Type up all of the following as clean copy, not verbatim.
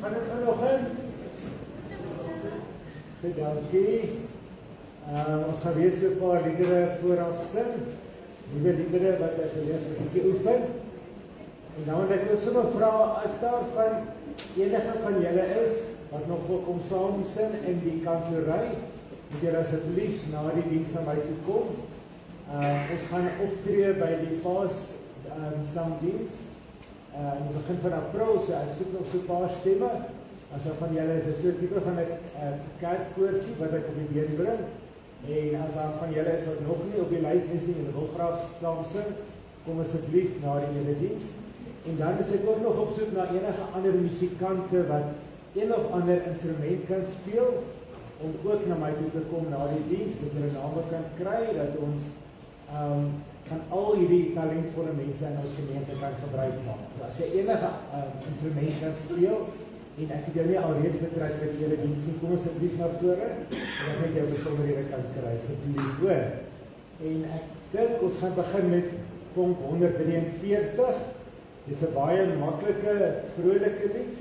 Gaan dit vanoggend? Goed, dankie. Ons gaan weer so 'n paar liedere vooraf sing. Nuwe liedere wat ek gelees het, 'n bietjie oefen. En dan wil ek ook sommer vra as daar van enige van julle is wat nog wil kom saam sing in die kantoorry, moet julle asseblief na die diens na my toe kom. Ons gaan optree by die Paas sangdiens. In die begin van April, so ek soek nog so 'n paar stemme. As daar van julle is 'n soort tipe van 'n kerkkoortjie wat ek op die been bring. En as daar van julle is wat nog nie op die lys is nie en wil graag saam sing, kom asseblief na die erediens. En dan is ek ook nog op soek na enige ander musikante wat een of ander instrument kan speel, om ook na my toe te kom na die diens, dat hulle name kan kry, dat ons kan al hierdie talentvolle mense in ons gemeente kan gebruik maak. So as jy enige instrument kan speel, en ek het jou nie alreeds betrek by die erediens nie, kom asseblief na vore, en dan net jou besonderhede kan kry, asseblief hoor. En ek dink ons gaan begin met Vonk 143. Dis 'n baie maklike, vrolike lied.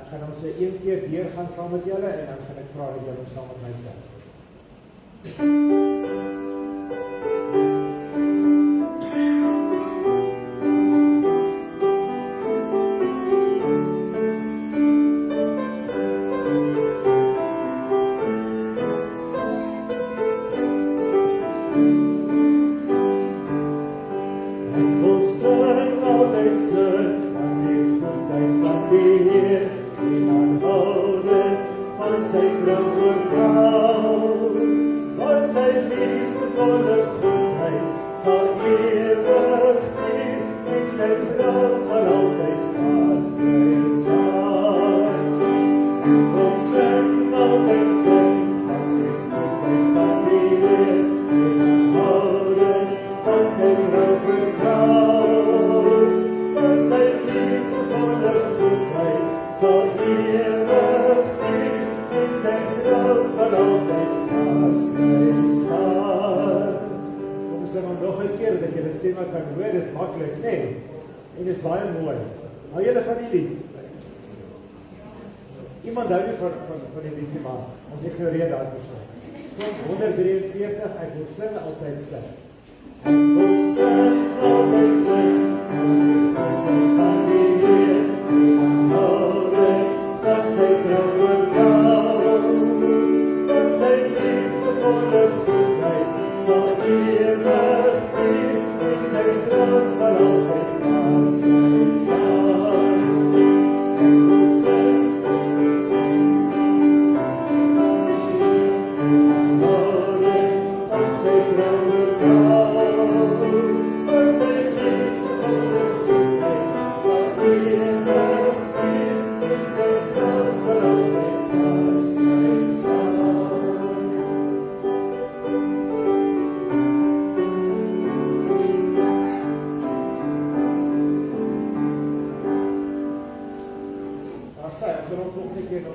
Ek gaan ons so een keer deur gaan saam met julle, en dan gaan ek vra dat julle hom saam met my sing. Iemand hou nie van die liedjie, maar ons het gereed daarvoor so. Vonk 143, ek wil sing, altyd sing. Ek wil sing, altyd sing, van die Heer, en houde, dat sy trouwe kou, dat sy liefdevolle goedheid sal ewig wees, en sy trouw sal altyd naast my staan. Ek wil sing,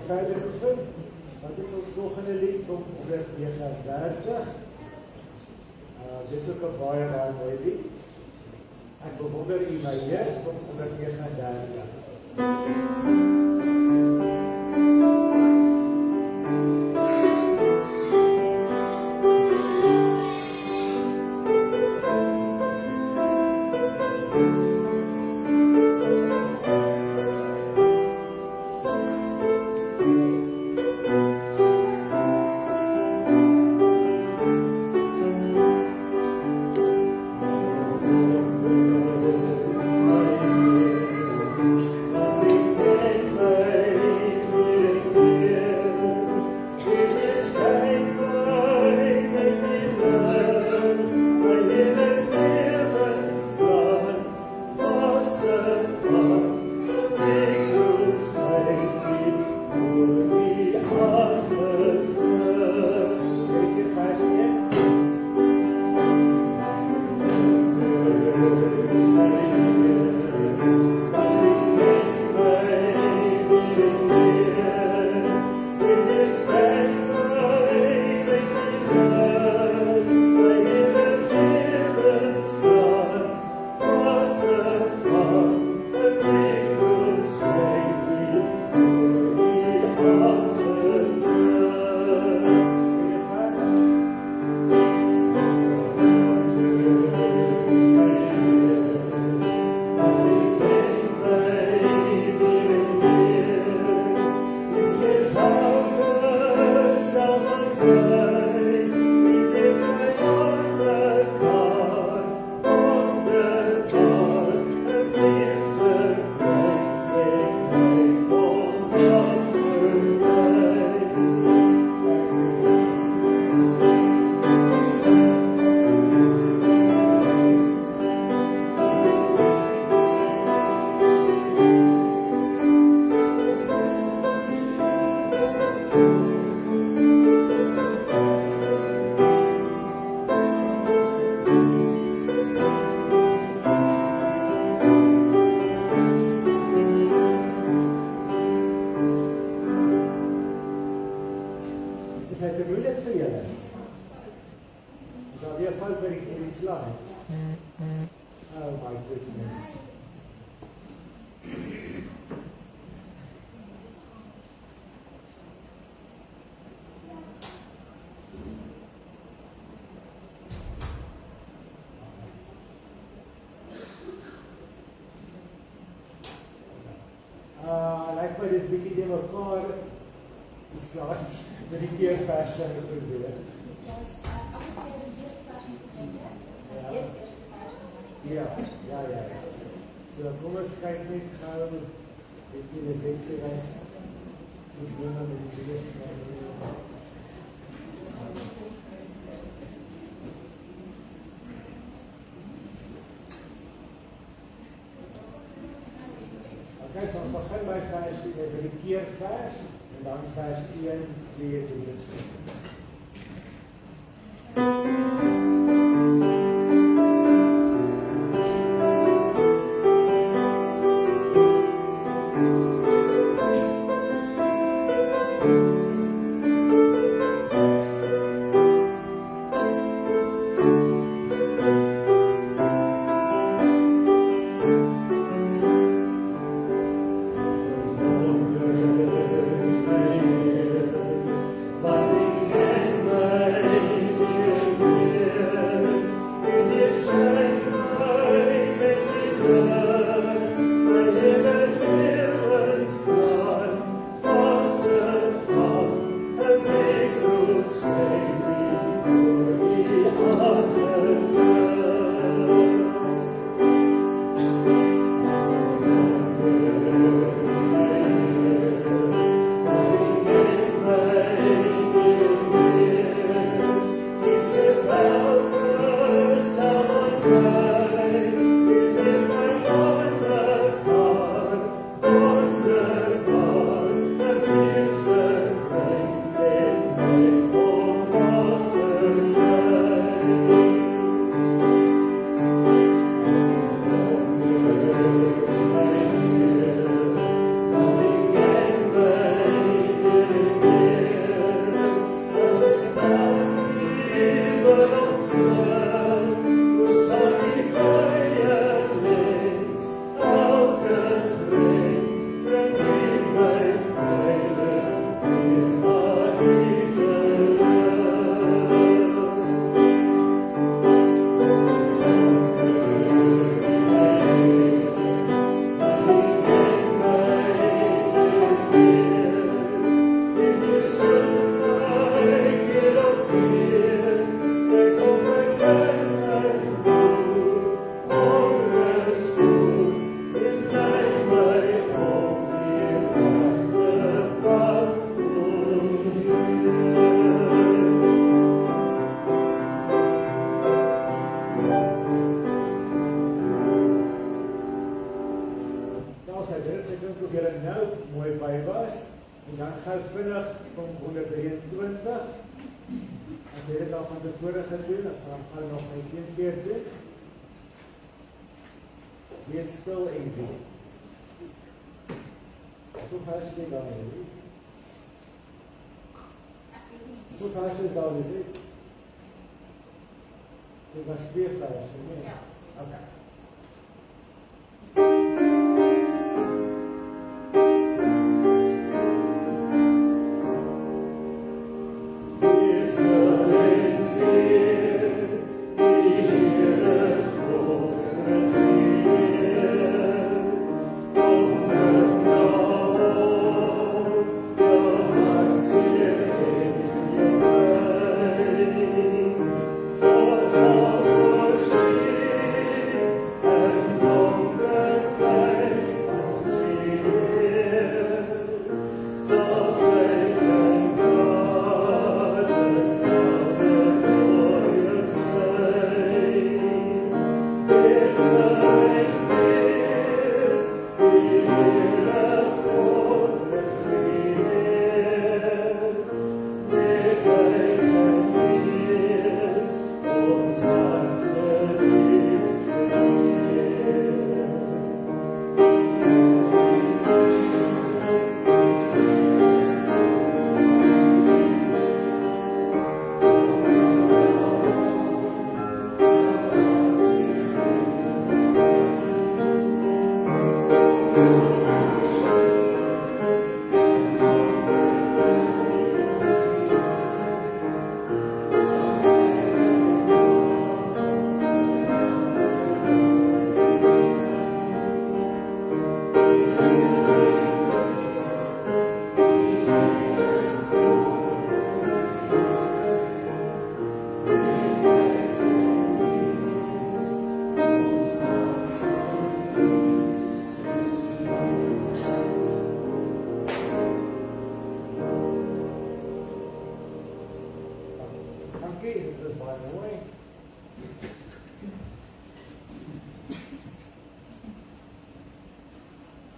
verder oefen. Wat is ons volgende lied? Vonk 139. Dit is ook 'n baie mooi lied. Ek bewonder U my Heer, Vonk 139. slides. Oh my goodness. Like my dis bietjie te mekaar die slides met die keervers zijn probeer. Ja. So kom ons kyk net gou bietjie die sensiereis. Moet doen met die video. Okay, so ons begin by vers 1, die keervers en dan vers 1, 2, 3.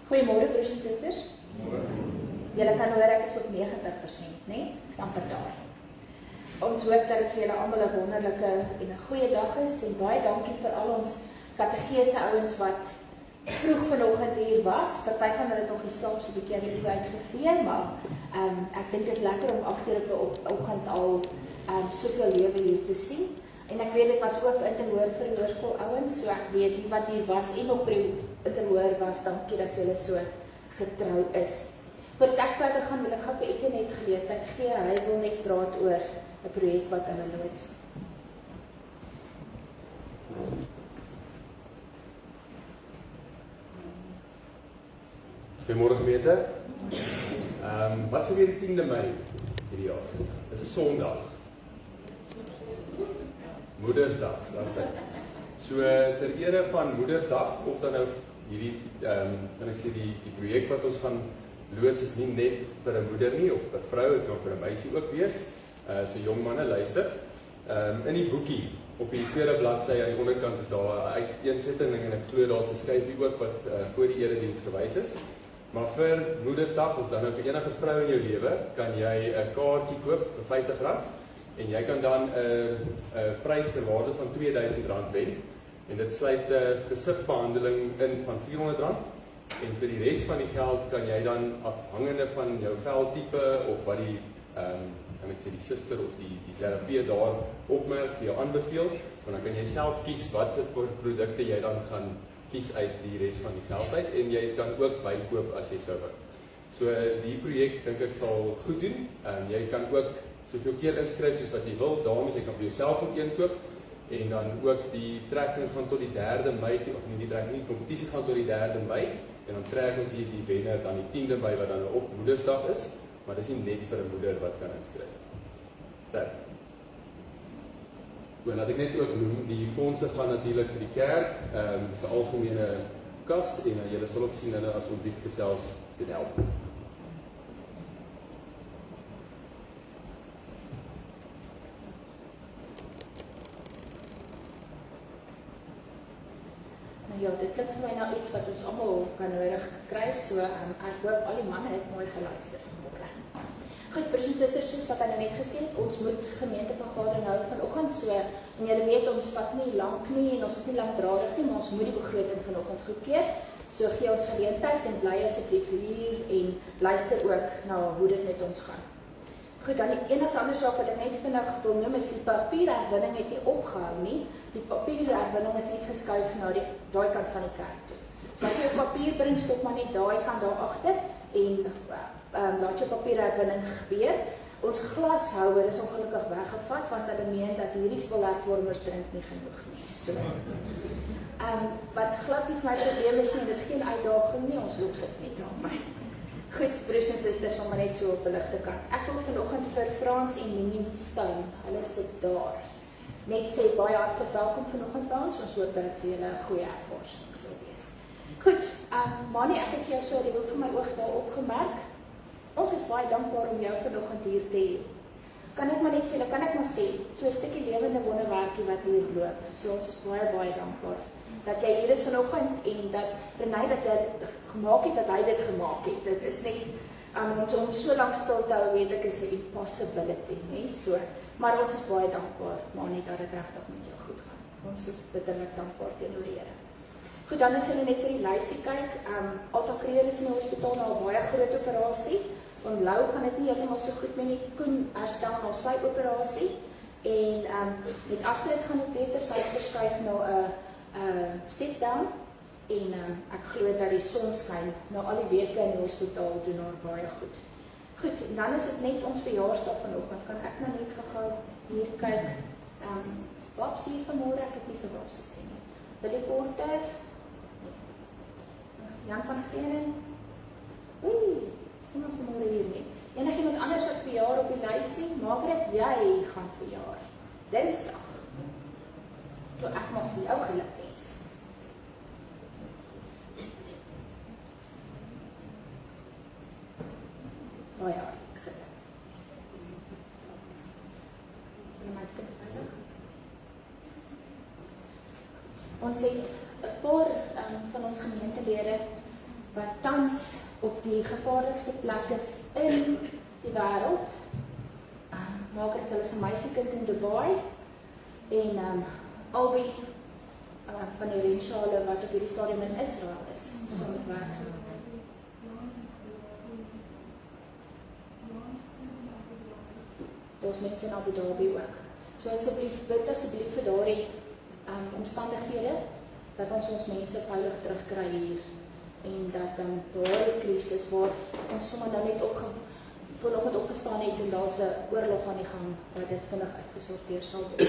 Goeiemôre broers en susters. Julle kan hoor ek is op 90%, né? Ek's amper daar. Ons hoop dat dit vir julle almal 'n wonderlike en 'n goeie dag is en baie dankie vir al ons kategese ouens wat vroeg vanoggend hier was. Party van hulle het nog geslaap so 'n bietjie aan die tyd gevee, maar ek dink dit is lekker om 8 uur op die oggend al soveel lewe hier te sien. En ek weet dit was ook interhoor vir die hoërskool ouens, so ek weet die wat hier was en op die interhoor was, dankie dat julle so getrou is. Voordat ek verder gaan, wil ek gou vir Etienne net geleentheid gee. Hy wil net praat oor 'n projek wat hulle loods. Goeiemôre gemeente. Wat gebeur die 10de Mei hierdie jaar? Dit is 'n Sondag. Moedersdag, dat is dit. So ter ere van Moedersdag, of dan nou hierdie, kan ek sê die projek wat ons gaan loods is nie net vir 'n moeder nie, of 'n vrou, het kan vir 'n meisie ook wees. So jong manne, luister. In die boekie, op die tweede bladsy aan die onderkant is daar 'n uiteensetting en ek glo daar's 'n skyfie ook wat voor die erediens gewys is. Maar vir Moedersdag of dan nou vir enige vrou in jou lewe, kan jy 'n kaartjie koop vir R50 en jy kan dan 'n prys ter waarde van R2000 wen. En dit sluit gesigbehandeling in van R400 en vir die res van die geld kan jy dan afhangende van jou veltipe of wat die kan ek sê die suster of die terapeut daar opmerk vir jou aanbeveel, want dan kan jy self kies watse produkte jy dan gaan kies uit die res van die geld uit en jy kan ook bykoop as jy sou wil. So die projek dink ek sal goed doen. Jy kan ook soveel keer inskryf soos wat jy wil. Dames, jy kan vir jouself ook een koop en dan ook die trekking gaan tot die 3de Mei toe, of nie die trekking nie, die kompetisie gaan tot die 3de Mei en dan trek ons hier die wenner dan die 10de Mei wat dan op Moedersdag is, maar dis nie net vir 'n moeder wat kan inskryf. Sterk. En laat ek net ook noem, die fondse gaan natuurlik vir die kerk, se algemene kas en julle sal ook sien hulle as ons bietjie gesels dit help. Ja, dit klink vir my nou iets wat ons almal kan nodig kry, so ek hoop al die manne het mooi geluister vanmôre. Goed, broers en susters, soos wat hy net gesê het, ons moet gemeentevergadering hou vanoggend, so en julle weet ons vat nie lank nie en ons is nie lankdradig nie, maar ons moet die begroting vanoggend goedkeur. So gee ons geleentheid en bly asseblief hier en luister ook na hoe dit met ons gaan. Goed, dan die enigste ander saak wat ek net vinnig wil noem is die papierherwinning het nie opgehou nie. Die papierherwinning is net geskuif na daai kant van die kerk toe. So as jy papier bring, stop maar net daai kant daar agter en laat jou papierherwinning gebeur. Ons glashouer is ongelukkig weggevat want hulle meen dat hierdie spulhervormers drink nie genoeg nie. So wat glad nie vir my probleem is nie, dis geen uitdaging nie, ons los dit net daarmee. Goed, broers en susters, om maar net so op 'n ligte kant. Ek wil vanoggend vir Frans en Minnie Stein, hulle sit daar, net sê baie hartlik welkom vanoggend by ons. Ons hoop dat dit vir julle 'n goeie ervaring sal wees. Goed, Manie, ek het vir jou so die hoek van my oog daar opgemerk. Ons is baie dankbaar om jou vanoggend hier te hê. Kan ek maar net vir julle, kan ek maar sê, so 'n stukkie lewende wonderwerkie wat hier loop. So ons is baie dankbaar dat jy hier is vanoggend en dat Renée dat jy dit gemaak het, dat hy dit gemaak het. Dit is net om so lank stil te hou, weet ek is 'n impossibility, nee, so. Maar ons is baie dankbaar, maar nie dat dit regtig met jou goed gaan. Ons is bitterlik dankbaar teenoor die Here. Goed, dan as jy net vir die lysie kyk, Alta Creer is in die hospitaal na 'n baie groot operasie. Van Lou gaan dit nie heeltemal so goed met die Koen herstel na sy operasie en met Astrid gaan dit beter, sy is verskuif na 'n step down en ek glo dat die son skyn na al die weke in die hospitaal doen haar baie goed. Goed, en dan is dit net ons verjaarsdag vanoggend. Kan ek nou net gou hier kyk. Is Babs hier vanmôre? Ek het nie vir Babs gesien nie. Willie Porter. Jan van Geenen. Oei, is niemand vanmôre hier nie. Enigiemand anders wat verjaar op die lysie? Margaret, jy gaan verjaar. Dinsdag. So ek mag vir jou geluk wens. Baie hartlik geluk. Ons het 'n paar van ons gemeentelede wat tans op die gevaarlikste plek is in die wêreld. Margaret, hulle is 'n meisiekind in Dubai en albei van die Renshale wat op hierdie stadium in Israel is, so met werk. Daar's mense in Abu Dhabi ook. So asseblief, bid asseblief vir daardie omstandighede, dat ons mense veilig terugkry hier, en dat daardie krisis waar ons sommer nou net vanoggend opgestaan het en daar's 'n oorlog aan die gang, dat dit vinnig uitgesorteer sal word.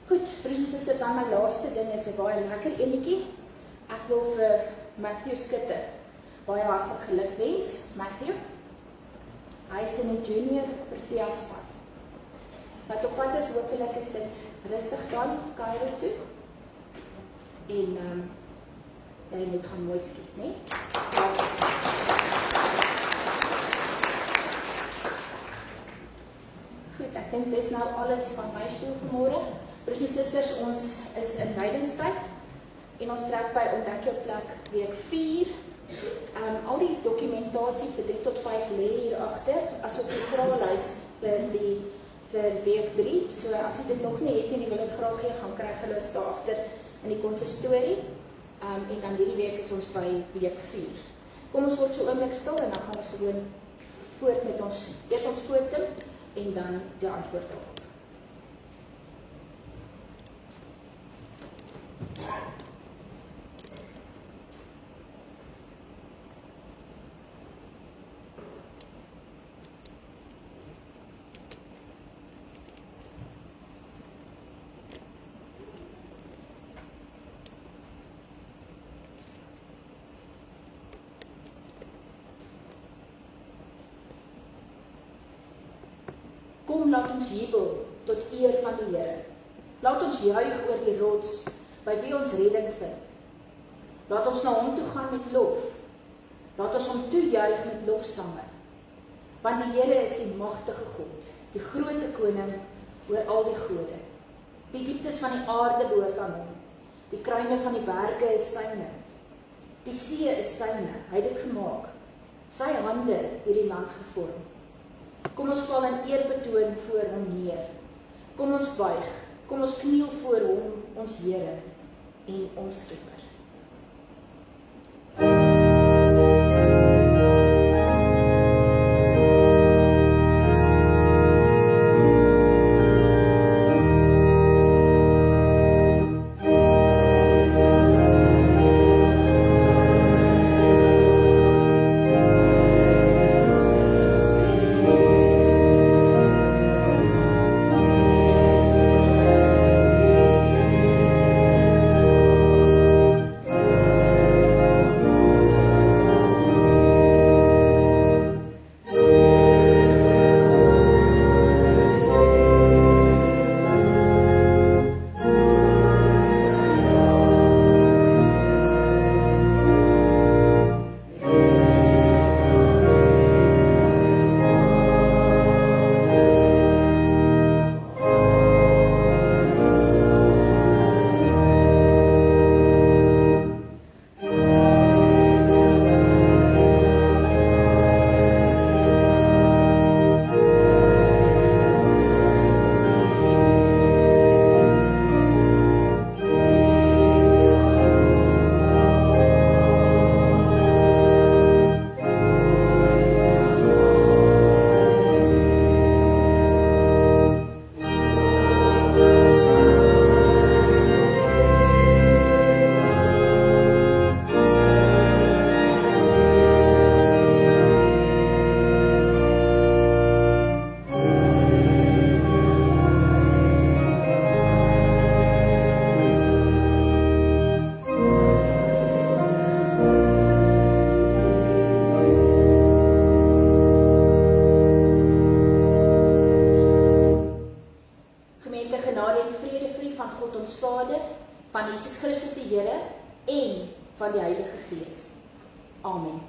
Goed, broers en susters, dan my laaste ding is 'n baie lekker enetjie. Ek wil vir Matthew Skutte baie hartlik gelukwens. Matthew, hy is in die junior Protea span. Wat op pad is, hopelik is dit rustig dan, Cairo toe. En jy moet gaan mooi skiet, né? Goed, ek dink dis nou alles van my stoel vanmôre. Broers en susters, ons is in lydingstyd en ons trek by Ontdek jou plek week 4. Al die dokumentasie vir 3 tot 5 lê hier agter, asook die vraelys vir week 3. So as jy dit nog nie het en jy wil dit graag hê, gaan kry gelus daar agter in die konsistorie. En dan hierdie week is ons by week 4. Kom ons word so oomblik stil en dan gaan ons gewoon voort met eers ons foto en dan die antwoord daarop. Kom, laat ons jubel tot eer van die Here. Laat ons juig oor die rots, by wie ons redding vind. Laat ons na hom toe gaan met lof. Laat ons hom toejuig met lofsange. Want die Here is die magtige God, die groote koning oor al die gode. Die dieptes van die aarde behoort aan hom. Die kruine van die berge is syne. Die see is syne, hy het dit gemaak. Sy hande het die land gevorm. Kom ons val in eerbetoon voor hom neer. Kom ons buig, kom ons kniel voor hom, ons Here en ons Skepper. Van Jesus Christus die Here en van die Heilige Gees. Amen.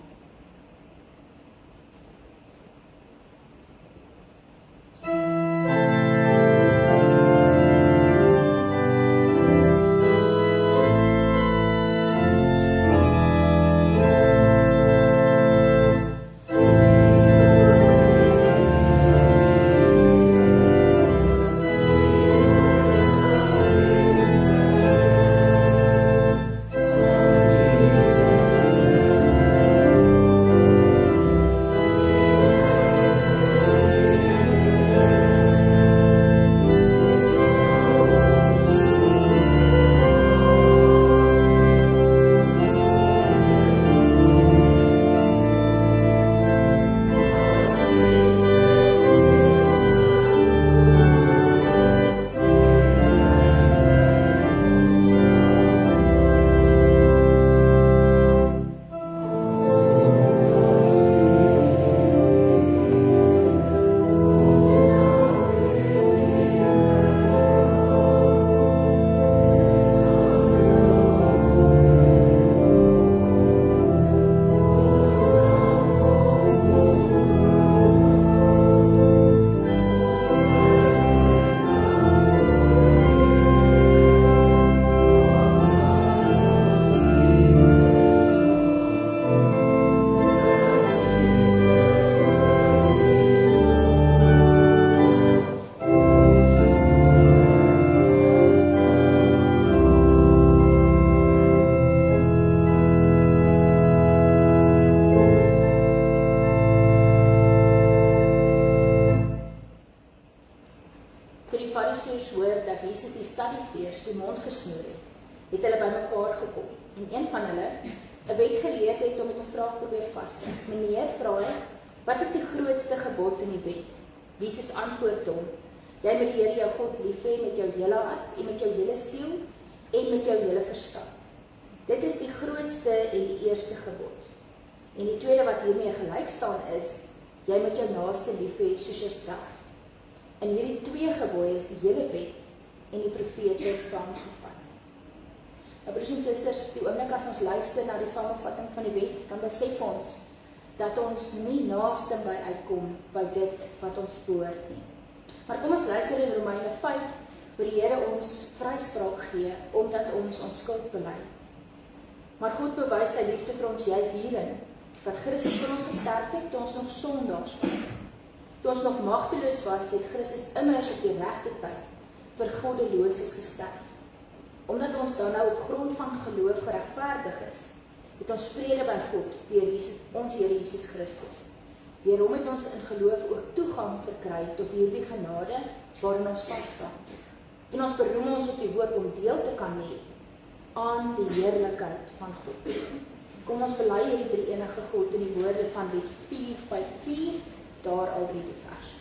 het hulle bymekaar gekom en een van hulle, 'n wetgeleerde, het hom met 'n vraag probeer vasstel. Meneer, vra hy, wat is die grootste gebod in die wet? Jesus antwoord hom, jy moet die Here jou God lief hê met jou hele hart en met jou hele siel en met jou hele verstand. Dit is die grootste en die eerste gebod. En die tweede wat hiermee gelyk staan is, jy moet jou naaste lief hê soos jouself. In hierdie twee gebooie is die hele wet en die profete saamgevat. Nou broers en susters, die oomblik as ons luister na die samevatting van die wet, dan besef ons dat ons nie naaste by uitkom by dit wat ons behoort nie. Maar kom ons luister in Romeine 5, waar die Here ons vryspraak gee, omdat ons ons skuld bely. Maar God bewys sy liefde vir ons juis hierin, dat Christus vir ons gesterf het, toe ons nog sondaars was. Toe ons nog magteloos was, het Christus immers op die regte tyd vir goddeloses gesterf. Omdat ons dan nou op grond van geloof geregverdig is, het ons vrede by God deur ons Here Jesus Christus. Deur hom het ons in geloof ook toegang verkry tot hierdie genade waarin ons vasstaan. En ons beroem ons op die hoop om deel te kan hê aan die heerlikheid van God. Kom ons bely hierdie drie enige God in die woorde van Lied 454, daar al die vers.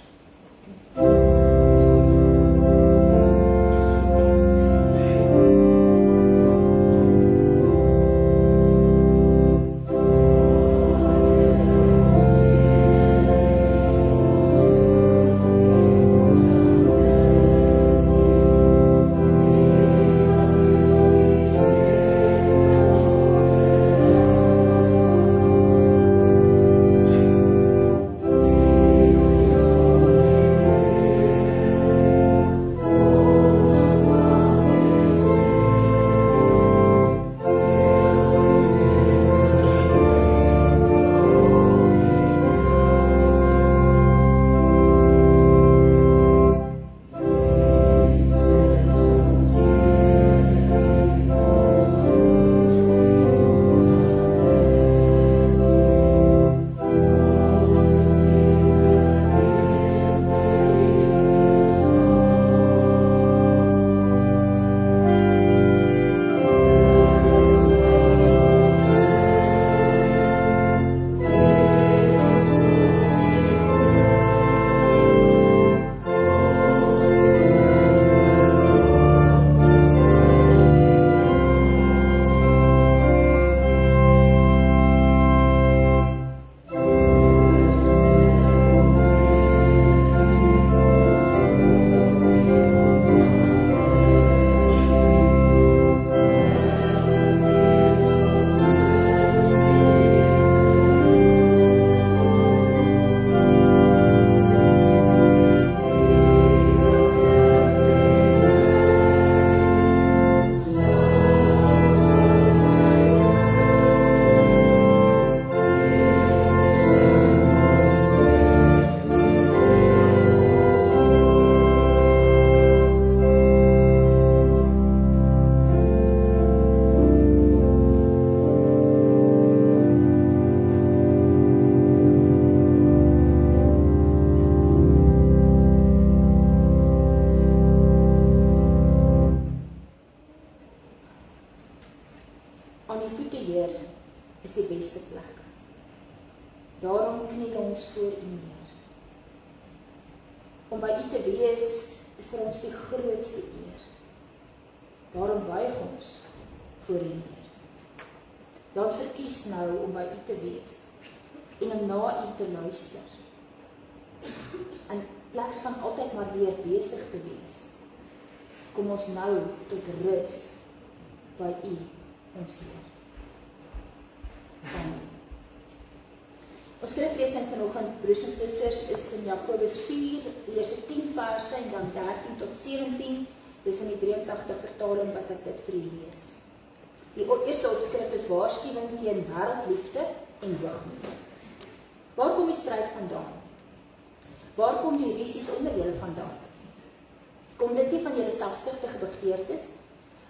Aan die voete, Heer, is die beste plek. Daarom kniel ons voor U neer. Om by U te wees is vir ons die grootste eer. Daarom buig ons voor U neer. Ja, ons verkies nou om by U te wees en om na U te luister. In plaas van altyd maar weer besig te wees, kom ons nou tot rus by U, ons Heer. Amen. Ons skriflesing vanoggend, broers en susters, is in Jakobus 4, die eerste 10 verse en dan 13 tot 17. Dis in die 83 vertaling wat ek dit vir u lees. Die eerste opskrif is waarskuwing teen wêreldliefde en hoogmoed. Waar kom die stryd vandaan? Waar kom die rusies onder julle vandaan? Kom dit nie van julle selfsugtige begeertes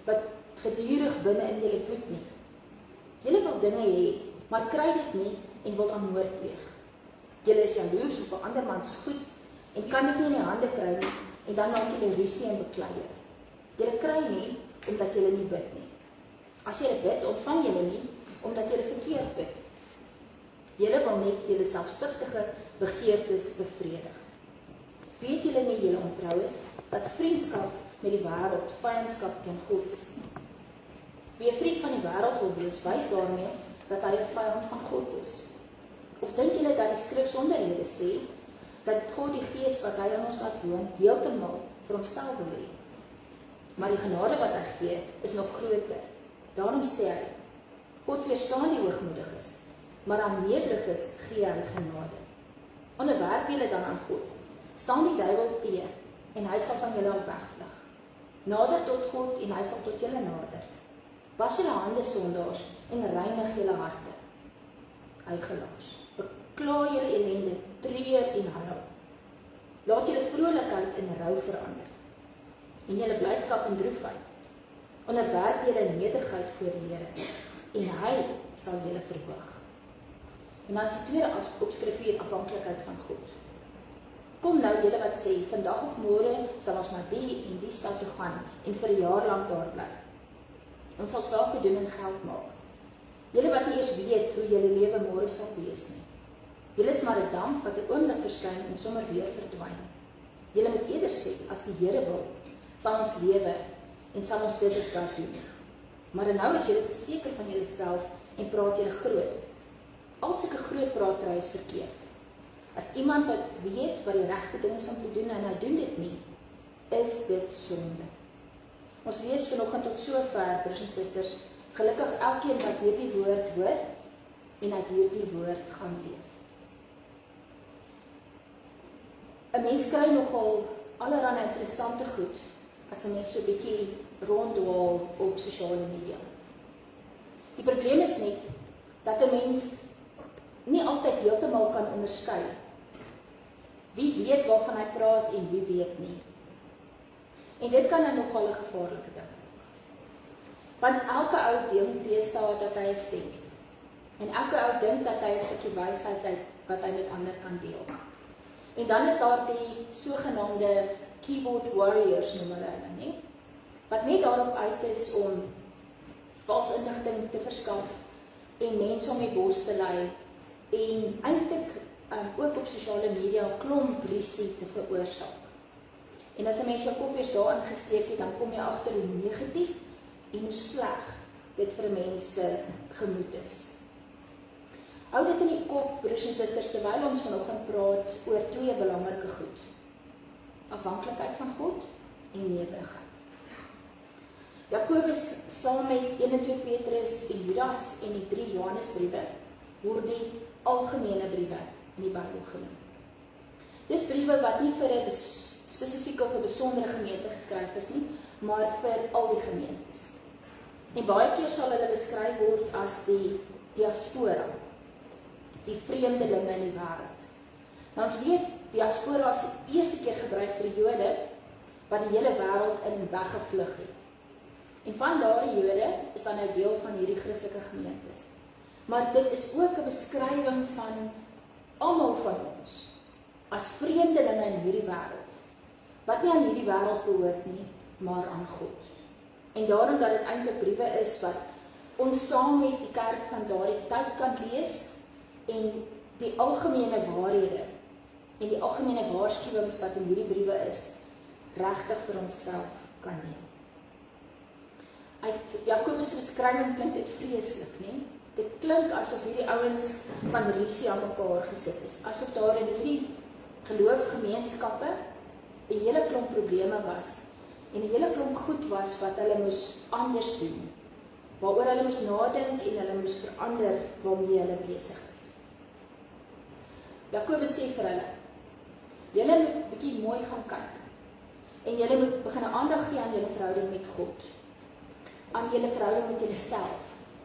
wat gedurig binne in julle voed nie? Julle wil dinge hê, maar kry dit nie en wil aan moord pleeg. Julle is jaloers op 'n ander man se goed en kan dit nie in die hande kry nie en dan maak julle rusie en beklei. Julle kry nie omdat julle nie bid nie. As julle bid, ontvang julle nie, omdat julle verkeerd bid. Julle wil net julle selfsugtige begeertes bevredig. Weet julle nie, julle ontrou is, dat vriendskap met die wêreld vyandskap teen God is nie. Wie 'n vriend van die wêreld wil wees, wys daarmee dat hy 'n vyand van God is. Of dink julle dat die skrif sonder rede sê, dat God die gees wat hy in ons laat woon, heeltemal vir homself wil hê? Maar die genade wat hy gee, is nog groter. Daarom sê hy, God weerstaan die hoogmoediges, maar aan nederiges gee hy genade. Onderwerp julle dan aan God, staan die duiwel teë, en hy sal van julle wegvlug. Nader tot God, en hy sal tot julle nader. Was julle hande sondaars, en reinig julle harte. Huigelaars, bekla julle ellende, treur en huil. Laat julle vrolikheid in rou verander, en julle blydskap in droefheid. Onderwerp julle nederigheid voor die Here, en hy sal julle verhoog. En dan is die tweede opskrif hier, afhanklikheid van God. Kom nou julle wat sê, vandag of môre sal ons na die en die stad toe gaan, en vir 'n jaar lank daar bly. Ons sal sake doen en geld maak. Julle wat nie eers weet hoe julle lewe môre sal wees nie. Julle is maar 'n damp wat 'n oomblik verskyn en sommer weer verdwyn. Julle moet eerder sê, as die Here wil, sal ons lewe en sal ons dit of dat doen. Maar nou is julle seker van julleself en praat julle groot. Al sulke groot pratery is verkeerd. As iemand wat weet wat die regte ding is om te doen en hy doen dit nie, is dit sonde. Ons lees vanoggend tot sover, broers en susters, gelukkig elkeen wat hierdie woord hoor en uit hierdie woord gaan leef. 'n Mens kry nogal allerlei interessante goed as 'n mens so 'n bietjie ronddwaal op sosiale media. Die probleem is net dat 'n mens nie altyd heeltemal kan onderskei wie weet waarvan hy praat en wie weet nie. En dit kan nogal 'n gevaarlike ding. Want elke ou dink deesdae dat hy 'n stem het. En elke ou dink dat hy 'n stukkie wysheid het wat hy met ander kan deel. En dan is daar die sogenaamde keyboard warriors noem hulle, nie? Wat net daarop uit is om vals inligting te verskaf en mense om die bos te lei en eintlik ook op sosiale media 'n klomp rusie te veroorsaak. En as 'n mens jou kop eers daarin gesteek het, dan kom jy agter hoe negatief en hoe sleg dit vir mense gemoed is. Hou dit in die kop, broers en susters, terwyl ons vanoggend praat oor twee belangrike goed. Afhanklikheid van God en nederigheid. Jakobus saam met 1 en 2 Petrus en Judas en die 3 Johannesbriewe word die algemene briewe in die Bybel genoem. Dis briewe wat nie vir 'n spesifieke of 'n besondere gemeente geskryf is nie, maar vir al die gemeentes. En baie keer sal hulle beskryf word as die diaspora, die vreemdelinge in die wêreld. Nou ons weet, diaspora was die eerste keer gebruik vir die Jode wat die hele wêreld in weggevlug het. En van daardie Jode is dan nou deel van hierdie Christelike gemeentes. Maar dit is ook 'n beskrywing van almal van ons as vreemdelinge in hierdie wêreld, wat nie aan hierdie wêreld behoort nie, maar aan God. En daarom dat dit eintlik briewe is wat ons saam met die kerk van daardie tyd kan lees en die algemene waarhede en die algemene waarskuwings wat in hierdie briewe is, regtig vir onsself kan neem. Uit Jakobus se beskrywing klink dit vreeslik, nie? Dit klink asof hierdie ouens van rusie aan mekaar gesit is, asof daar in hierdie geloofgemeenskappe 'n hele klomp probleme was en 'n hele klomp goed was wat hulle moes anders doen, waaroor hulle moes nadink en hulle moes verander waarmee hulle besig is. Jakobus sê vir hulle, julle moet bietjie mooi gaan kyk en julle moet begin aandag gee aan julle verhouding met God, aan julle verhouding met julleself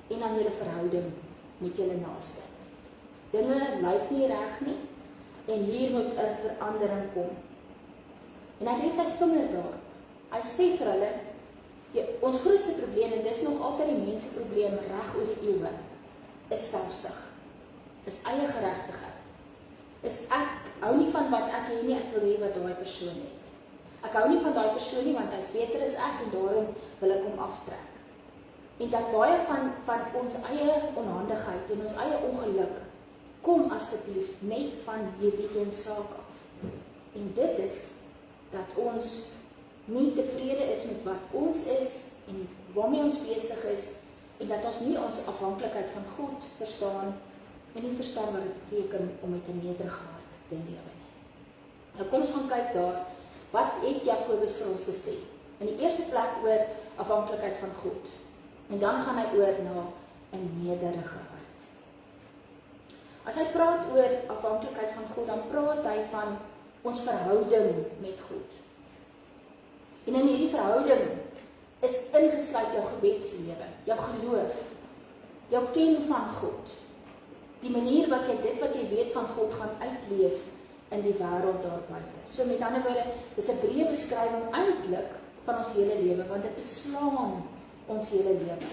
en aan julle verhouding met julle naaste. Dinge lyk nie reg nie en hier moet 'n verandering kom. En hy lê sy vinger daar. Hy sê vir hulle, ons grootste probleem, en dis nog altyd die mense probleem reg oor die eeue, is selfsug, is eie geregtigheid. Is ek hou nie van wat ek het nie, ek wil hê wat daai persoon het. Ek hou nie van daai persoon nie want hy's beter as ek en daarom wil ek hom aftrek. En dat baie van ons eie onhandigheid en ons eie ongeluk kom asseblief net van hierdie een saak af. En dit is dat ons nie tevrede is met wat ons is en waarmee ons besig is en dat ons nie ons afhanklikheid van God verstaan en nie verstaan wat dit beteken om met 'n nederige hart te lewe nie. Nou kom ons gaan kyk daar, wat het Jakobus vir ons te sê? In die eerste plek oor afhanklikheid van God. En dan gaan hy oor na 'n nederige hart. As hy praat oor afhanklikheid van God, dan praat hy van ons verhouding met God. En in hierdie verhouding is ingesluit jou gebedslewe, jou geloof, jou ken van God, die manier wat jy dit wat jy weet van God gaan uitleef in die wêreld daar buite. So met ander woorde, dis 'n breë beskrywing eintlik van ons hele lewe, want dit beslaan ons hele lewe.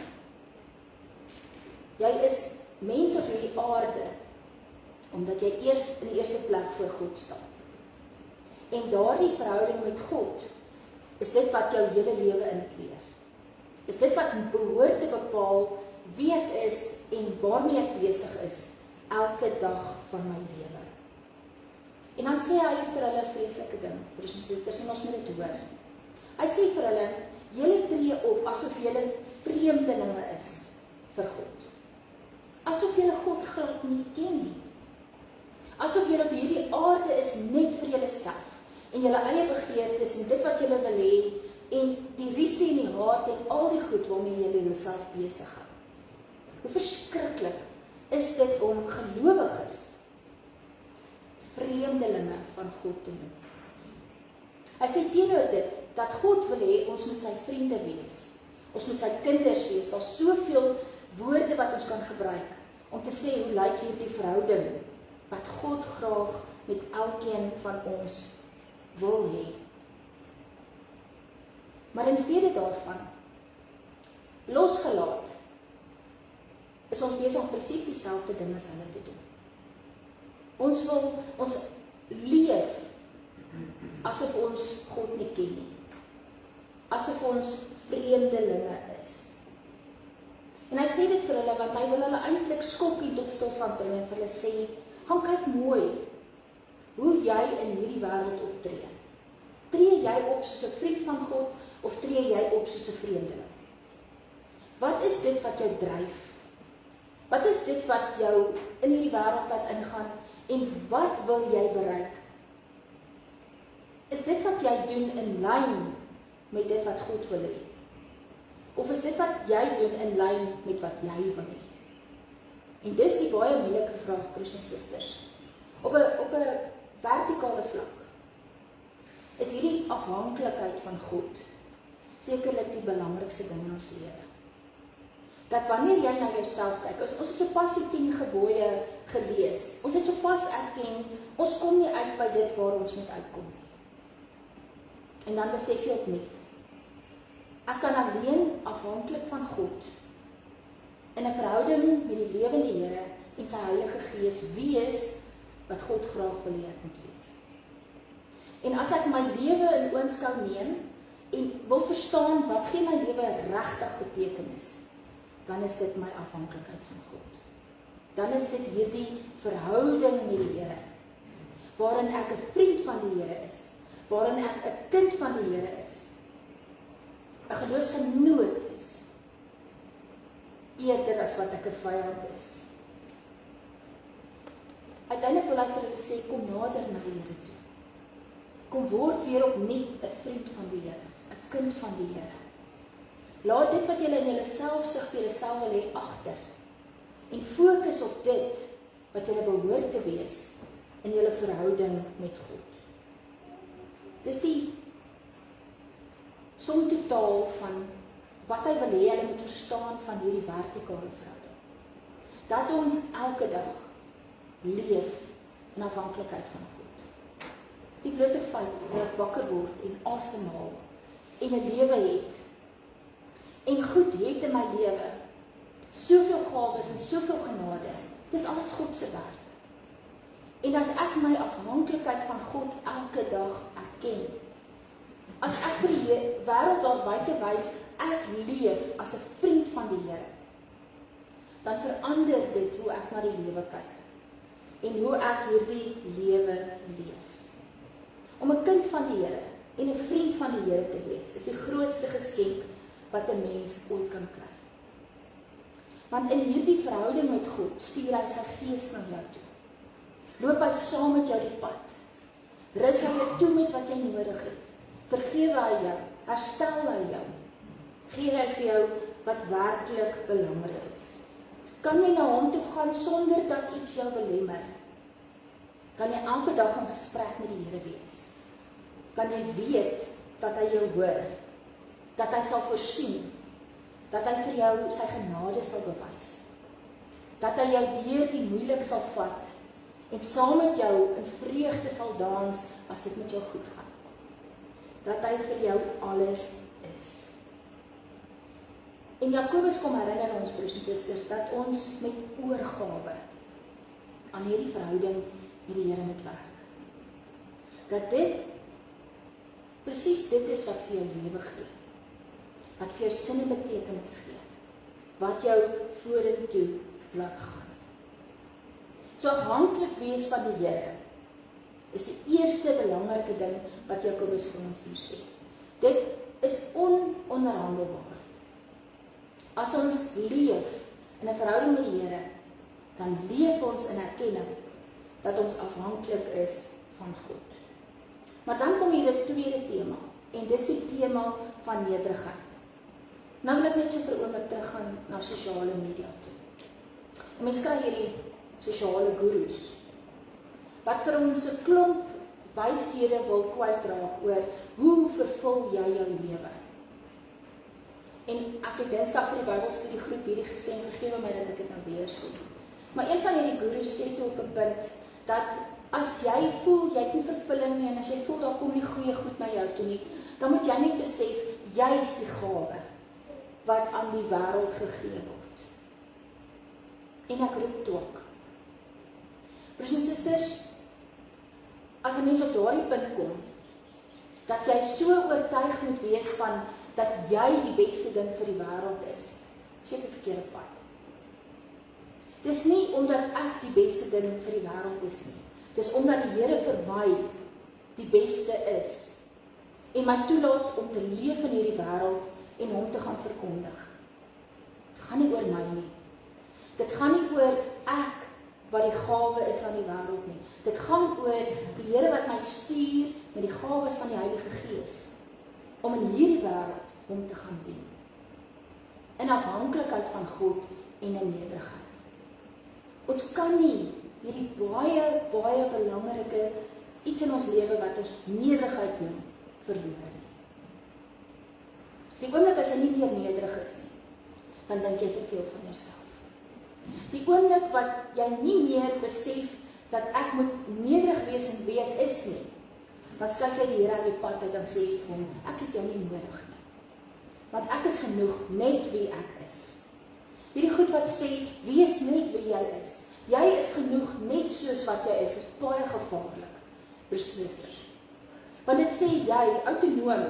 Jy is mens op hierdie aarde, omdat jy eers in die eerste plek voor God staan. En daardie verhouding met God, is dit wat jou hele lewe inkleer. Is dit wat behoort te bepaal wie ek is en waarmee ek besig is, elke dag van my lewe. En dan sê hy vir hulle 'n vreeslike ding, broers en susters, en ons moet dit hoor. Hy sê vir hulle, julle tree op asof julle vreemdelinge is vir God. Asof julle God glad nie ken nie. Asof julle op hierdie aarde is net vir julleself en julle eie begeertes en dit wat julle wil hê en die risie en die haat en al die goed waarmee julle jouself besig hou. Hoe verskriklik is dit om gelowiges vreemdelinge van God te noem. Hy sê teenoor dit, dat God wil hê ons moet sy vriende wees. Ons moet sy kinders wees. Daar's soveel woorde wat ons kan gebruik om te sê hoe lyk hierdie verhouding wat God graag met elkeen van ons wil hê. Maar in steede daarvan, losgelaat, is ons besig om presies dieselfde ding as hulle te doen. Ons leef asof ons God nie ken nie. Asof ons vreemdelinge is. En hy sê dit vir hulle, want hy wil hulle eintlik skok en tot stilstand bring en vir hulle sê, gaan kyk mooi hoe jy in hierdie wêreld optree. Tree jy op soos 'n vriend van God of tree jy op soos 'n vreemdeling? Wat is dit wat jou dryf? Wat is dit wat jou in hierdie wêreld laat ingaan en wat wil jy bereik? Is dit wat jy doen in lyn met dit wat God wil hê? Of is dit wat jy doen in lyn met wat jy wil hê? En dis die baie moeilike vraag, broers en susters. Op 'n vertikale vlak is hierdie afhanklikheid van God sekerlik die belangrikste ding in ons lewe. Dat wanneer jy na jouself kyk, ons het sopas die 10 gebooie gelees, ons het sopas erken, ons kom nie uit by dit waar ons moet uitkom nie. En dan besef jy opnuut, ek kan alleen afhanklik van God in 'n verhouding met die lewende Here en sy Heilige Gees wees wat God graag wil hê ek moet wees. En as ek my lewe in oënskou neem en wil verstaan wat gee my lewe regtig betekenis, dan is dit my afhanklikheid van God. Dan is dit hierdie verhouding met die Here, waarin ek 'n vriend van die Here is, waarin ek 'n kind van die Here is, 'n geloofsgenoot is, eerder as wat ek 'n vyand is. Uiteindelik wil hy vir hulle sê, kom nader na die Here toe. Kom word weer opnuut 'n vriend van die Here, 'n kind van die Here. Laat dit wat julle in julleself sig vir julleself wil hê agter en fokus op dit wat julle behoort te wees in julle verhouding met God. Dis die som totaal van wat hy wil hê hulle moet verstaan van hierdie vertikale verhouding. Dat ons elke dag leef in afhanklikheid van God. Die blote feit dat ek wakker word en asemhaal en 'n lewe het en goed het in my lewe, soveel gawes en soveel genade, dis alles God se werk. En as ek my afhanklikheid van God elke dag erken, as ek vir die wêreld daar buite wys, ek leef as 'n vriend van die Here, dan verander dit hoe ek na die lewe kyk en hoe ek hierdie lewe leef. Om 'n kind van die Here en 'n vriend van die Here te wees, is die grootste geskenk wat 'n mens ooit kan kry. Want in hierdie verhouding met God stuur hy sy gees na jou toe. Loop hy saam met jou die pad. Rus hy jou toe met wat jy nodig het. Vergewe hy jou, herstel hy jou. Gee hy vir jou wat werklik belangrik is. Kan jy na hom toe gaan sonder dat iets jou belemmer? Kan jy elke dag in gesprek met die Here wees? Kan jy weet dat hy jou hoor? Dat hy sal voorsien? Dat hy vir jou sy genade sal bewys? Dat hy jou deur die moeilik sal vat en saam met jou in vreugde sal dans as dit met jou goed gaan? Dat hy vir jou alles is. En Jakobus kom herinner ons, broers en susters, dat ons met oorgawe aan hierdie verhouding met die Here moet werk. Dat dit, presies dit is wat vir jou lewe gee. Wat vir jou sin en betekenis gee. Wat jou vorentoe laat gaan. So afhanklik wees van die Here is die eerste belangrike ding wat Jakobus vir ons hier sê. Dit is ononderhandelbaar. As ons leef in 'n verhouding met die Here, dan leef ons in erkenning dat ons afhanklik is van God. Maar dan kom hier 'n tweede tema, en dis die tema van nederigheid. Nou wil ek net so vir 'n oomblik teruggaan na sosiale media toe. En mens kry hierdie sosiale gurus, wat vir ons 'n klomp wyshede wil kwytraak oor hoe vervul jy jou lewe. En ek het Dinsdag vir die Bybelstudiegroep hierdie gesê, en vergewe my dat ek dit nou weer sê. Maar een van hierdie gurus sê toe op 'n punt, dat as jy voel, jy het nie vervulling nie, en as jy voel, daar kom nie goeie goed na jou toe nie, dan moet jy net besef, jy is die gawe wat aan die wêreld gegee word. En ek roep toe ook. Broers en susters, as 'n mens op daardie punt kom, dat jy so oortuig moet wees van dat jy die beste ding vir die wêreld is, jy op die verkeerde pad. Dis nie omdat ek die beste ding vir die wêreld is nie. Dis omdat die Here vir my die beste is en my toelaat om te leef in hierdie wêreld en hom te gaan verkondig. Dit gaan nie oor my nie. Dit gaan nie oor ek wat die gawe is aan die wêreld nie. Dit gaan oor die Here wat my stuur met die gawes van die Heilige Gees om in hierdie wêreld hom te gaan dien. In afhanklikheid van God en in nederigheid. Ons kan nie hierdie baie belangrike iets in ons lewe wat ons nederigheid noem, verloor nie. Die oomblik as jy nie meer nederig is nie, dan dink jy te veel van jouself. Die oomblik wat jy nie meer besef dat ek moet nederig wees en wie ek is nie, dan skuif jy die Here aan die pad uit en sê vir hom, ek het jou nie nodig nie. Want ek is genoeg net wie ek is. Hierdie goed wat sê, wees net wie jy is. Jy is genoeg net soos wat jy is baie gevaarlik, broers en susters. Want dit sê jy, autonoom,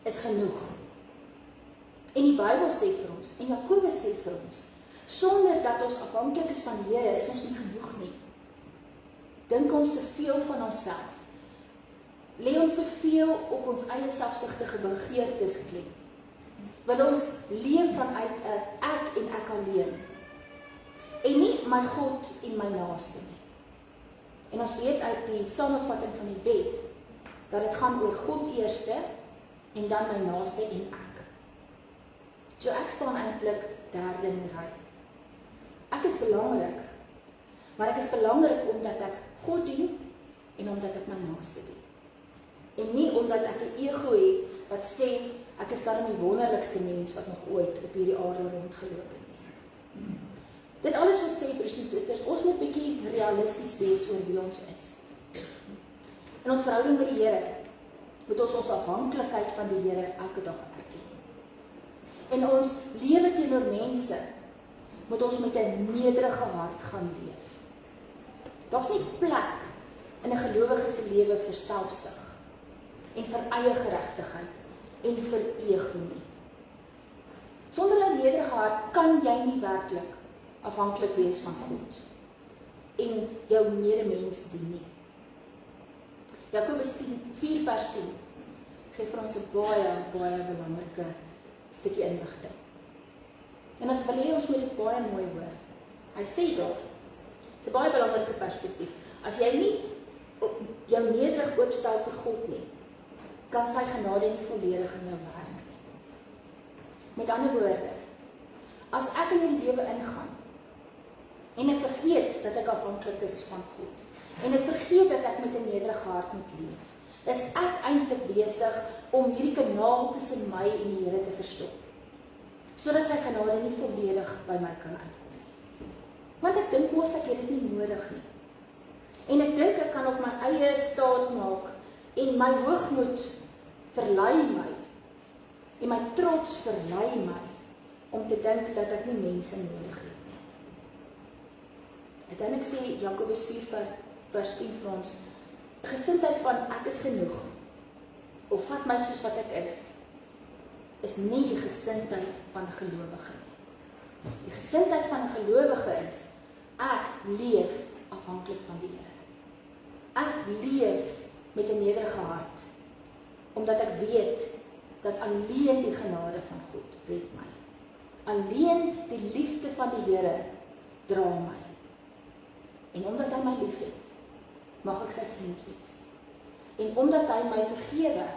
is genoeg. En die Bybel sê vir ons, en Jakobus sê vir ons, sonder dat ons afhanklik is van die Here, is ons nie genoeg nie. Dink ons te veel van onsself. Lê ons te veel op ons eie selfsugtige begeertes klem. Wil ons leef vanuit 'n ek en ek alleen. En nie my God en my naaste nie. En ons weet uit die samevatting van die wet, dat dit gaan oor God eerste, en dan my naaste en ek. So ek staan eintlik derde in die ry. Ek is belangrik, maar ek is belangrik omdat ek God dien, en omdat ek my naaste dien. En nie omdat ek 'n ego het, wat sê, ek is daarom die wonderlikste mens wat nog ooit op hierdie aarde rondgeloop het nie. Dit alles wat sê, broers en susters, ons moet bietjie realisties wees oor wie ons is. In ons verhouding met die Here, moet ons afhanklikheid van die Here elke dag erken. En ons lewe teenoor mense, moet ons met 'n nederige hart gaan leef. Daar's nie plek in 'n gelowige se lewe vir selfsug, en vir eie geregtigheid, en vir ego nie. Sonder 'n nederige hart kan jy nie werklik afhanklik wees van God en jou medemens dien nie. Jakobus 4 vers 10 gee vir ons 'n baie belangrike stukkie inligting. En ek wil hê ons moet dit baie mooi hoor. Hy sê daar, dit is 'n baie belangrike perspektief. As jy nie jou nederig oopstel vir God nie, kan sy genade nie volledig in jou werk nie. Met ander woorde, as ek in die lewe ingaan, en ek vergeet dat ek afhanklik is van God, en ek vergeet dat ek met 'n nederige hart moet leef, is ek eintlik besig om hierdie kanaal tussen my en die Here te verstop, sodat sy genade nie volledig by my kan uitkom nie. Want ek dink mos ek het dit nie nodig nie. En ek dink ek kan op my eie staat maak, en my hoogmoed verlei my, en my trots verlei my, om te dink dat ek nie mense nodig het nie. Uiteindelik sê Jakobus 4 vers 10 vir ons, gesindheid van ek is genoeg, of vat my soos wat ek is nie die gesindheid van gelowige nie. Die gesindheid van gelowige is, ek leef afhanklik van die Here. Ek leef met 'n nederige hart, omdat ek weet dat alleen die genade van God red my. Alleen die liefde van die Here dra my. En omdat hy my liefhet, mag ek sy vriend wees. En omdat hy my vergewe,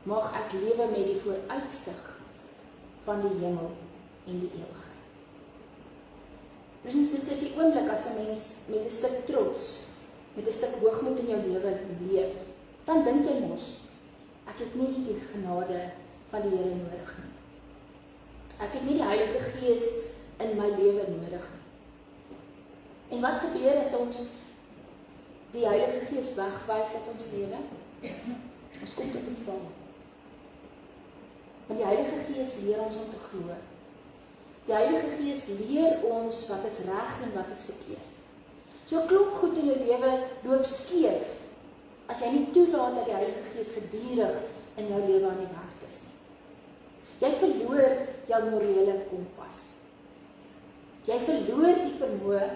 mag ek lewe met die vooruitsig van die hemel en die ewigheid. Broers en susters, die oomblik as 'n mens met 'n stuk trots, met 'n stuk hoogmoed in jou lewe leef, dan dink jy mos, ek het nie die genade van die Here nodig nie. Ek het nie die Heilige Gees in my lewe nodig nie. En wat gebeur as ons die Heilige Gees wegwys uit ons lewe? Ons kom tot 'n val. Want die Heilige Gees leer ons om te glo. Die Heilige Gees leer ons wat is reg en wat is verkeerd. So 'n klomp goed in jou lewe loop skeef, as jy nie toelaat dat die Heilige Gees gedurig in jou lewe aan die werk is nie. Jy verloor jou morele kompas. Jy verloor die vermoë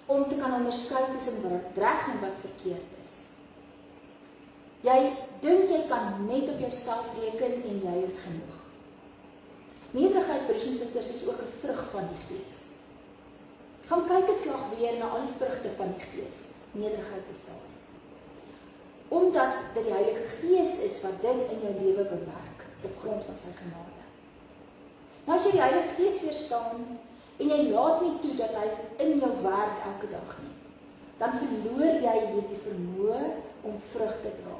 om te kan onderskei tussen wat reg en wat verkeerd is. Jy dink jy kan net op jouself reken en jy is genoeg. Nederigheid, broers en susters, is ook 'n vrug van die Gees. Gaan kyk 'n slag weer na al die vrugte van die Gees. Nederigheid is daar. Omdat dit die Heilige Gees is wat dit in jou lewe bewerk op grond van sy genade. Nou as jy die Heilige Gees weerstaan en jy laat nie toe dat hy in jou werk elke dag nie, dan verloor jy hierdie vermoë om vrug te dra.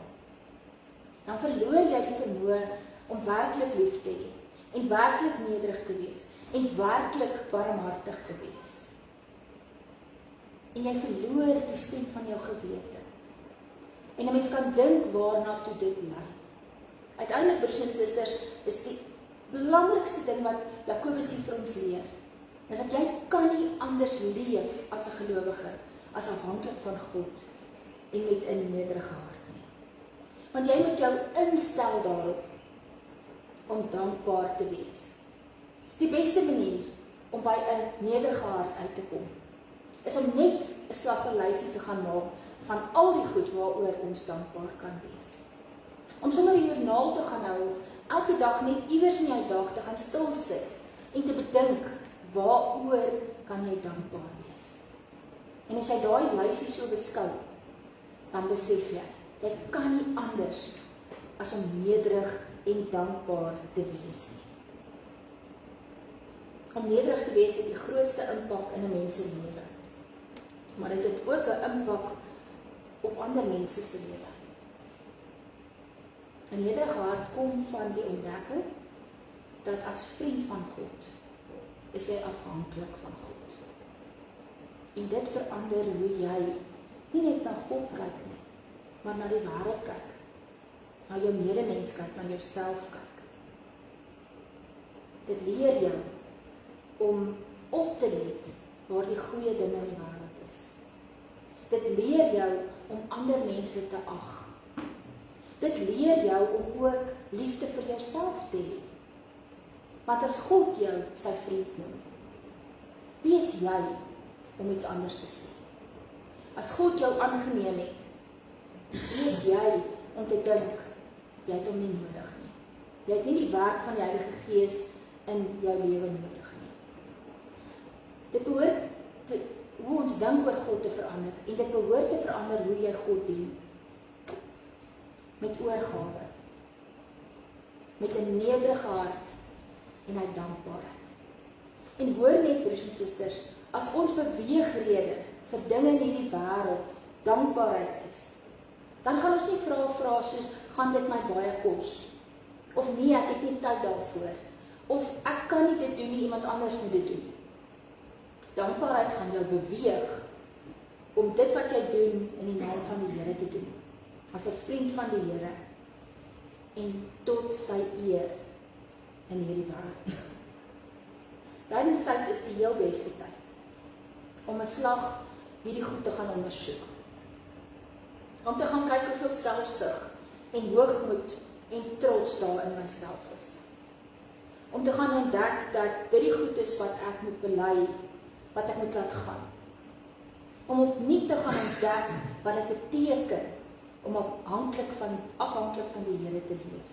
Dan verloor jy die vermoë om werklik lief te hê en werklik nederig te wees en werklik barmhartig te wees. En jy verloor die stem van jou gewete. En 'n mens kan dink waarna toe dit lei. Uiteindelik, broers en susters, is die belangrikste ding wat Jakobus hier vir ons leer, is dat jy kan nie anders leef as 'n gelowige, as afhanklik van God en met 'n nederige hart nie. Want jy moet jou instel daarop om dankbaar te wees. Die beste manier om by 'n nederige hart uit te kom, is om net 'n slaggelysie te gaan maak van al die goed waaroor ons dankbaar kan wees. Om sommer 'n joernaal te gaan hou, elke dag net iewers in jou dag te gaan stil sit en te bedink, waaroor kan jy dankbaar wees? En as jy daai lysie so beskou, dan besef jy kan nie anders as om nederig en dankbaar te wees nie. Om nederig te wees het die grootste impak in 'n mens se lewe. Maar dit het ook 'n impak op ander mense se lewe. 'n Nederige hart kom van die ontdekking dat as vriend van God is jy afhanklik van God. En dit verander hoe jy nie net na God kyk nie, maar na die wêreld kyk, na jou medemens kyk, na jouself kyk. Dit leer jou om op te let waar die goeie dinge in die wêreld is. Dit leer jou om ander mense te ag. Dit leer jou om ook liefde vir jouself te hê. Want as God jou sy vriend noem, wie is jy om iets anders te sê? As God jou aangeneem het, wie is jy om te dink, jy het hom nie nodig nie. Jy het nie die werk van die Heilige Gees in jou lewe nodig nie. Dit behoort hoe ons dink oor God te verander, en dit behoort te verander hoe jy God dien. Met oorgawe, met 'n nederige hart en uit dankbaarheid. En hoor net, broers en susters, as ons beweegrede vir dinge in hierdie wêreld dankbaarheid is, dan gaan ons nie vra soos, gaan dit my baie kos? Of nee, ek het nie tyd daarvoor. Of ek kan nie dit doen nie, iemand anders moet dit doen. Dankbaarheid gaan jou beweeg om dit wat jy doen in die naam van die Here te doen. As 'n vriend van die Here en tot sy eer in hierdie wêreld. Lydenstyd is die heel beste tyd om 'n slag hierdie goed te gaan ondersoek. Om te gaan kyk hoeveel selfsug en hoogmoed en trots daar in myself is. Om te gaan ontdek dat dit die goed is wat ek moet bely, wat ek moet laat gaan. Om opnuut te gaan ontdek wat dit beteken om afhanklik van die Here te leef.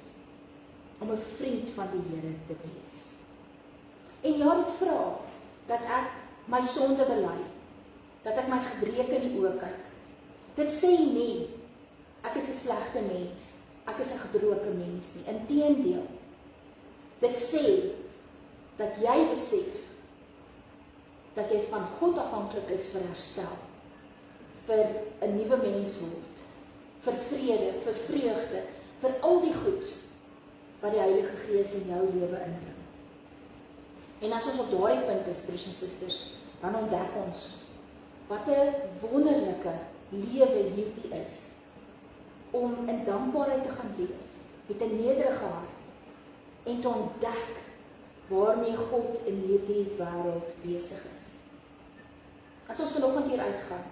Om 'n vriend van die Here te wees. En ja, dit vra dat ek my sonde bely, dat ek my gebreke in die oë kyk. Dit sê nie, ek is 'n slegte mens, ek is 'n gebroke mens nie. Inteendeel, dit sê dat jy besef dat jy van God afhanklik is vir herstel, vir 'n nuwe mens word, vir vrede, vir vreugde, vir al die goed wat die Heilige Gees in jou lewe inbring. En as ons op daardie punt is, broers en susters, dan ontdek ons wat 'n wonderlike lewe hierdie is, om in dankbaarheid te gaan leef, met 'n nederige hart, en te ontdek waarmee God in hierdie wêreld besig is. As ons vanoggend hier uitgaan,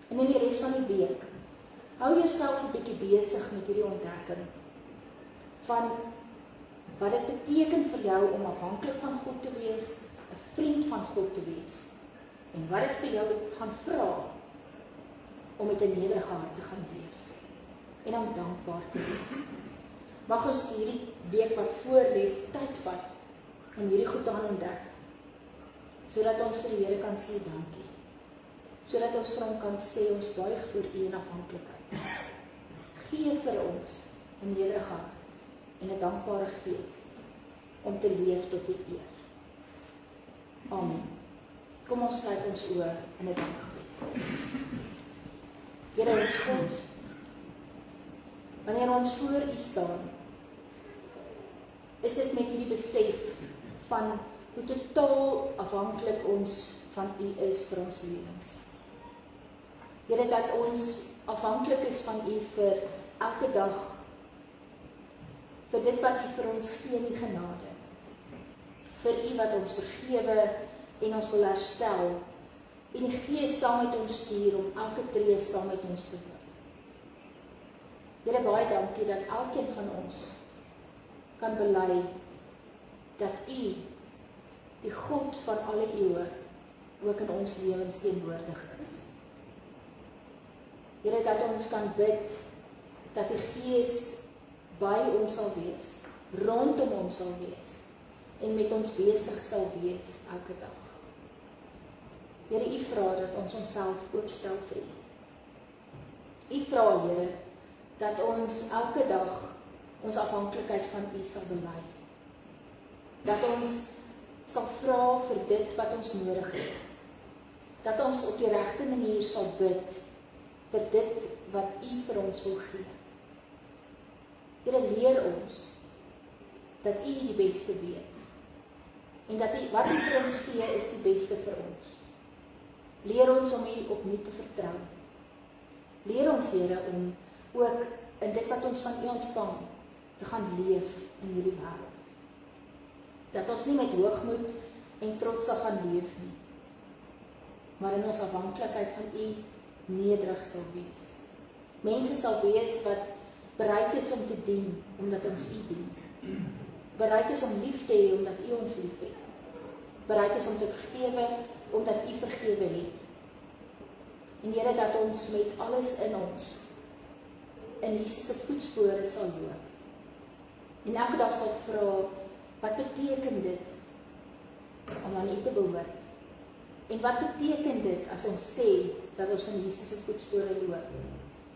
en in die res van die week, hou jouself 'n bietjie besig met hierdie ontdekking, van wat dit beteken vir jou om afhanklik van God te wees, 'n vriend van God te wees, en wat dit vir jou gaan vra, om met 'n nederige hart te gaan leef, en om dankbaar te wees. Mag ons hierdie week wat voorlê tyd vat, om hierdie goed te gaan ontdek, sodat ons vir die Here kan sê dankie, sodat ons vir hom kan sê, ons buig voor U in afhanklikheid. Gee vir ons 'n nederige hart, en 'n dankbare gees, om te leef tot U eer. Amen. Kom ons sluit ons oë in 'n dankgebed. Here ons God, wanneer ons voor U staan, is dit met hierdie besef van hoe totaal afhanklik ons van U is vir ons lewens. Here, dat ons afhanklik is van U vir elke dag, vir dit wat U vir ons gee in die genade, vir U wat ons vergewe en ons wil herstel, en die Gees saam met ons stuur om elke tree saam met ons te doen. Here, baie dankie dat elkeen van ons kan bely dat U, die God van alle eeue, ook in ons lewens teenwoordig is. Here, dat ons kan bid dat die Gees by ons sal wees, rondom ons sal wees, en met ons besig sal wees elke dag. Here, U vra dat ons onsself oopstel vir U. U vra, Here, dat ons elke dag ons afhanklikheid van U sal bely. Dat ons sal vra vir dit wat ons nodig het. Dat ons op die regte manier sal bid vir dit wat U vir ons wil gee. Here, leer ons dat U die beste weet. En dat wat U vir ons gee is die beste vir ons. Leer ons om U opnuut te vertrou. Leer ons, Here, om ook in dit wat ons van U ontvang, te gaan leef in hierdie wêreld. Dat ons nie met hoogmoed en trots sal gaan leef nie, maar in ons afhanklikheid van U nederig sal wees. Mense sal wees wat bereid is om te dien, omdat ons U dien. bereid is om lief te hê omdat U ons lief het. Bereid is om te vergewe omdat U vergewe het. En Here, dat ons met alles in ons in Jesus se voetspore sal loop. En elke dag sal vra, wat beteken dit om aan U te behoort? En wat beteken dit as ons sê dat ons in Jesus se voetspore loop?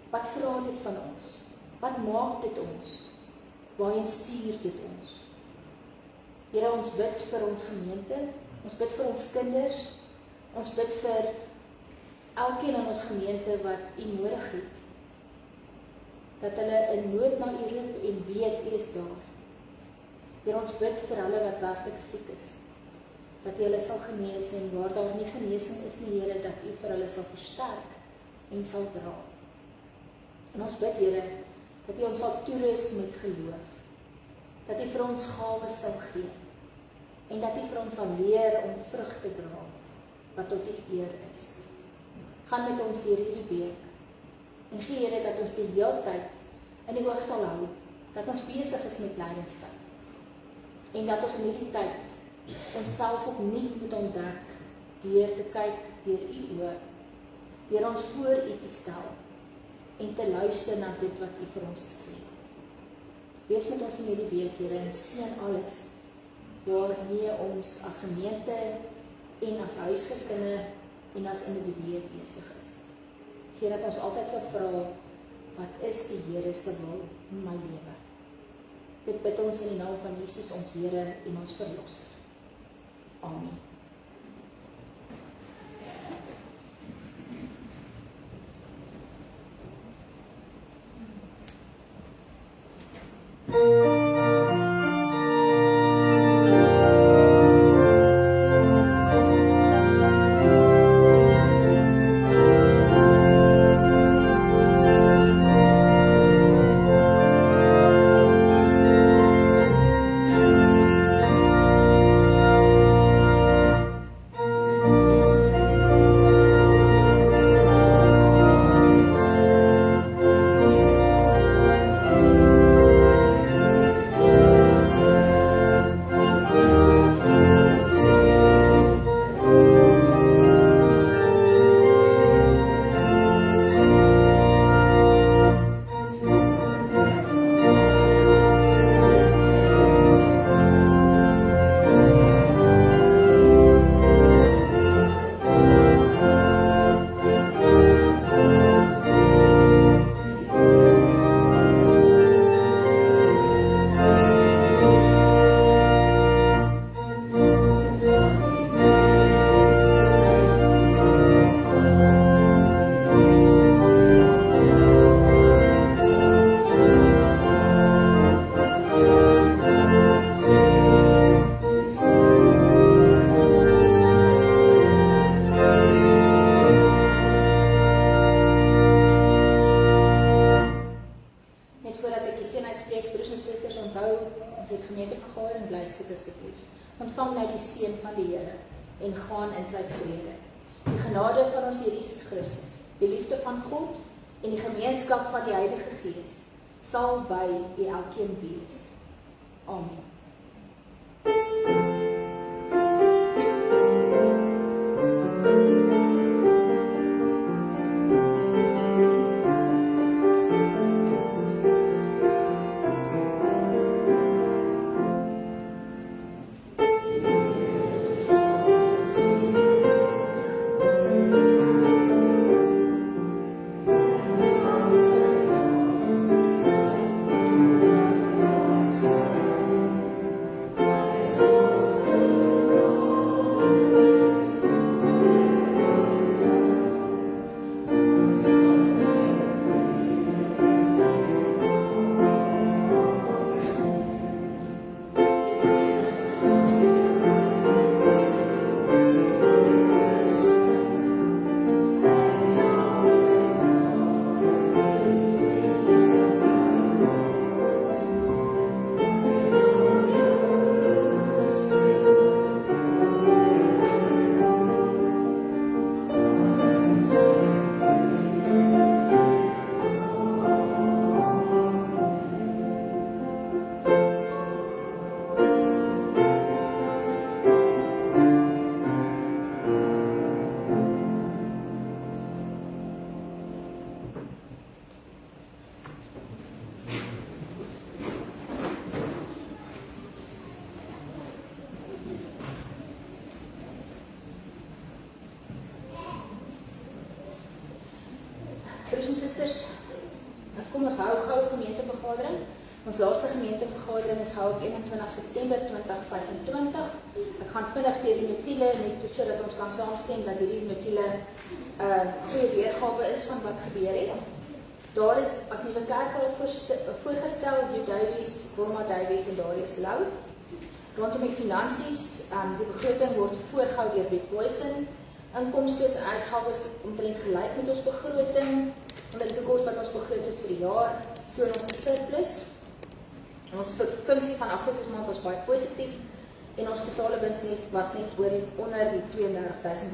Wat vra dit van ons? Wat maak dit ons? Waarheen stuur dit ons? Here, ons bid vir ons gemeente, ons bid vir ons kinders, ons bid vir elkeen in ons gemeente wat U nodig het. Dat hulle in nood na U roep en weet U is daar. Here, ons bid vir hulle wat werklik siek is, dat U hulle sal genees en waar daar nie genesing is nie, Here, dat U vir hulle sal versterk en sal dra. En ons bid, Here, dat U ons sal toerus met geloof, dat U vir ons gawes sal gee, en dat U vir ons sal leer om vrug te dra, wat tot U eer is. Gaan met ons deur hierdie week, en gee, Here, dat ons die hele tyd in die oog sal hou, dat ons besig is met leidingskap, en dat ons in hierdie tyd onsself opnuut moet ontdek, deur te kyk deur U oë, deur ons voor U te stel, en te luister na dit wat U vir ons te sê. Wees met ons in hierdie week, Here, en seën alles, waarmee ons as gemeente, en as huisgesinne, en as individue besig is. Gee dat ons altyd sal vra, wat is die Here se wil in my lewe? Dit bid ons in die naam van Jesus, ons Here en ons Verlosser. Amen. Ontvang nou die seën van die Here en gaan in sy vrede. Die genade van ons Here Jesus Christus, die liefde van God en die gemeenskap van die Heilige Gees sal by u elkeen wees. Amen. broers en susters, kom ons hou gou 'n gemeentevergadering. Ons laaste gemeentevergadering is gehou op 21 September 2025. Ek gaan vinnig deur die notule net sodat ons kan saamstem dat hierdie notule goeie weergawe is van wat gebeur het. Daar is as nuwe kerkraad voorgestel Hugh Davies, Wilma Davies en Darius Lou. Rondom die finansies, die begroting word voorgehou deur Wet Boysen. Inkomstes en uitgawes omtrent gelyk met ons begroting, omdat die tekort wat ons begroot het vir die jaar, toon ons 'n surplus. Ons funksie van Augustus maand was baie positief en ons totale wins was net onder die R32.000